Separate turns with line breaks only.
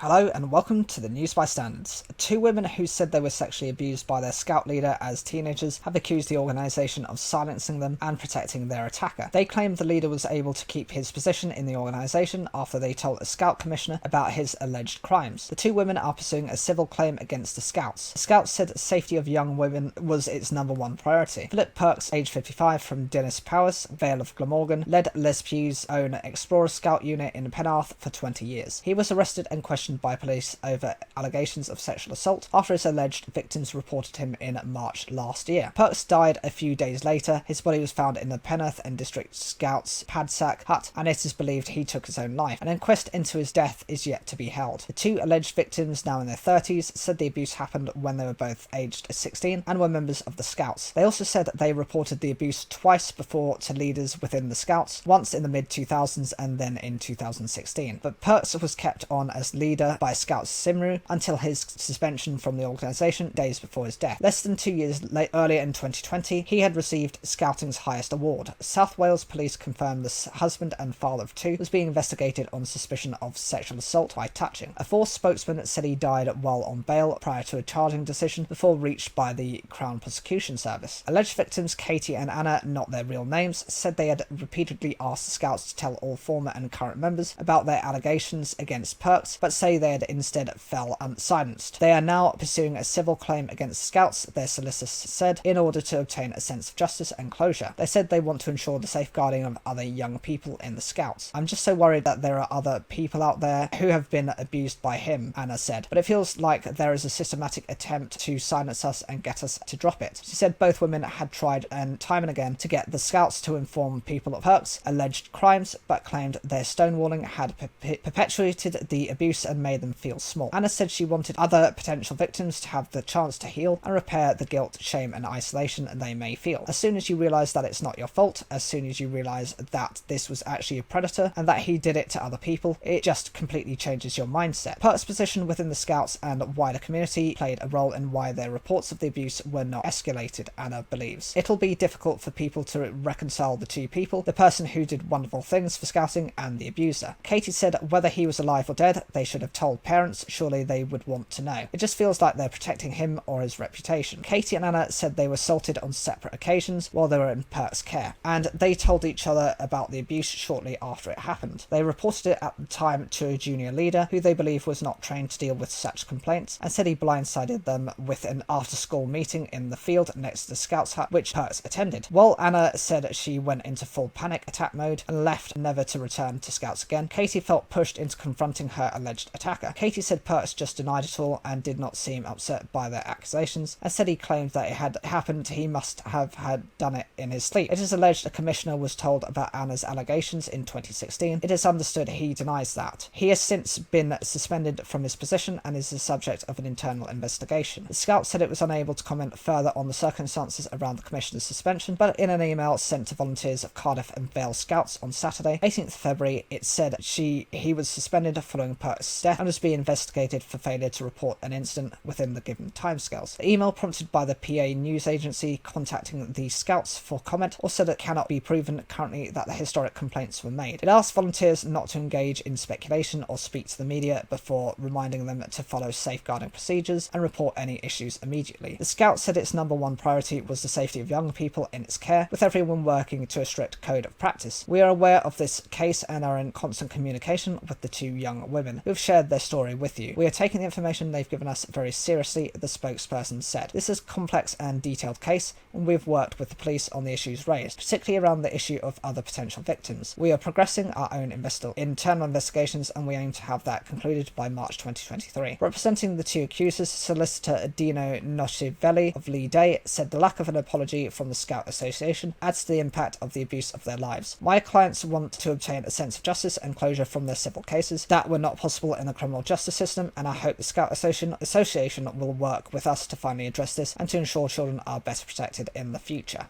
Hello and welcome to the News by Standards. Two women who said they were sexually abused by their scout leader as teenagers have accused the organisation of silencing them and protecting their attacker. They claimed the leader was able to keep his position in the organisation after they told a scout commissioner about his alleged crimes. The two women are pursuing a civil claim against the scouts. The scouts said the safety of young women was its #1 priority. Philip Perks, age 55, from Dennis Powers, Vale of Glamorgan, led Les Pugh's own Explorer Scout unit in Penarth for 20 years. He was arrested and questioned by police over allegations of sexual assault after his alleged victims reported him in March last year. Perks died a few days later. His body was found in the Penarth and District Scouts Padsack hut, and it is believed he took his own life. An inquest into his death is yet to be held. The two alleged victims, now in their 30s, said the abuse happened when they were both aged 16 and were members of the Scouts. They also said they reported the abuse twice before to leaders within the Scouts, once in the mid-2000s and then in 2016. But Perks was kept on as leader by Scouts Simru until his suspension from the organisation days before his death. Less than 2 years earlier in 2020, he had received Scouting's highest award. South Wales Police confirmed the husband and father of two was being investigated on suspicion of sexual assault by touching. A fourth spokesman said he died while on bail prior to a charging decision before reached by the Crown Prosecution Service. Alleged victims Katie and Anna, not their real names, said they had repeatedly asked the Scouts to tell all former and current members about their allegations against Perks, but say they had instead fell unsilenced. They are now pursuing a civil claim against Scouts, their solicitors said, in order to obtain a sense of justice and closure. They said they want to ensure the safeguarding of other young people in the Scouts. I'm just so worried that there are other people out there who have been abused by him, Anna said, but it feels like there is a systematic attempt to silence us and get us to drop it. She said both women had tried time and again to get the Scouts to inform people of Perks' alleged crimes, but claimed their stonewalling had perpetuated the abuse and made them feel small. Anna said she wanted other potential victims to have the chance to heal and repair the guilt, shame and isolation they may feel. As soon as you realise that it's not your fault, as soon as you realise that this was actually a predator and that he did it to other people, it just completely changes your mindset. Perk's position within the Scouts and wider community played a role in why their reports of the abuse were not escalated, Anna believes. It'll be difficult for people to reconcile the two people, the person who did wonderful things for Scouting and the abuser. Katie said whether he was alive or dead, they should have told parents, surely they would want to know. It just feels like they're protecting him or his reputation. Katie and Anna said they were assaulted on separate occasions while they were in Perk's care, and they told each other about the abuse shortly after it happened. They reported it at the time to a junior leader who they believe was not trained to deal with such complaints, and said he blindsided them with an after-school meeting in the field next to the Scouts hut, which Perks attended. While Anna said she went into full panic attack mode and left never to return to Scouts again, Katie felt pushed into confronting her alleged attacker. Katie said Perks just denied it all and did not seem upset by their accusations, and said he claimed that it had happened, he must have had done it in his sleep. It is alleged a commissioner was told about Anna's allegations in 2016. It is understood he denies that. He has since been suspended from his position and is the subject of an internal investigation. The Scouts said it was unable to comment further on the circumstances around the commissioner's suspension, but in an email sent to volunteers of Cardiff and Vale Scouts on Saturday, 18th February, it said he was suspended following Perks' death and was being investigated for failure to report an incident within the given timescales. The email prompted by the PA news agency contacting the Scouts for comment also that it cannot be proven currently that the historic complaints were made. It asked volunteers not to engage in speculation or speak to the media before reminding them to follow safeguarding procedures and report any issues immediately. The Scouts said its #1 priority was the safety of young people in its care, with everyone working to a strict code of practice. We are aware of this case and are in constant communication with the two young women who have shared their story with you. We are taking the information they've given us very seriously, the spokesperson said. This is a complex and detailed case, and we've worked with the police on the issues raised, particularly around the issue of other potential victims. We are progressing our own internal investigations, and we aim to have that concluded by March 2023. Representing the two accusers, solicitor Dino Noscivelli of Lee Day said the lack of an apology from the Scout Association adds to the impact of the abuse of their lives. My clients want to obtain a sense of justice and closure from their civil cases that were not possible in the criminal justice system, and I hope the Scout Association will work with us to finally address this and to ensure children are better protected in the future.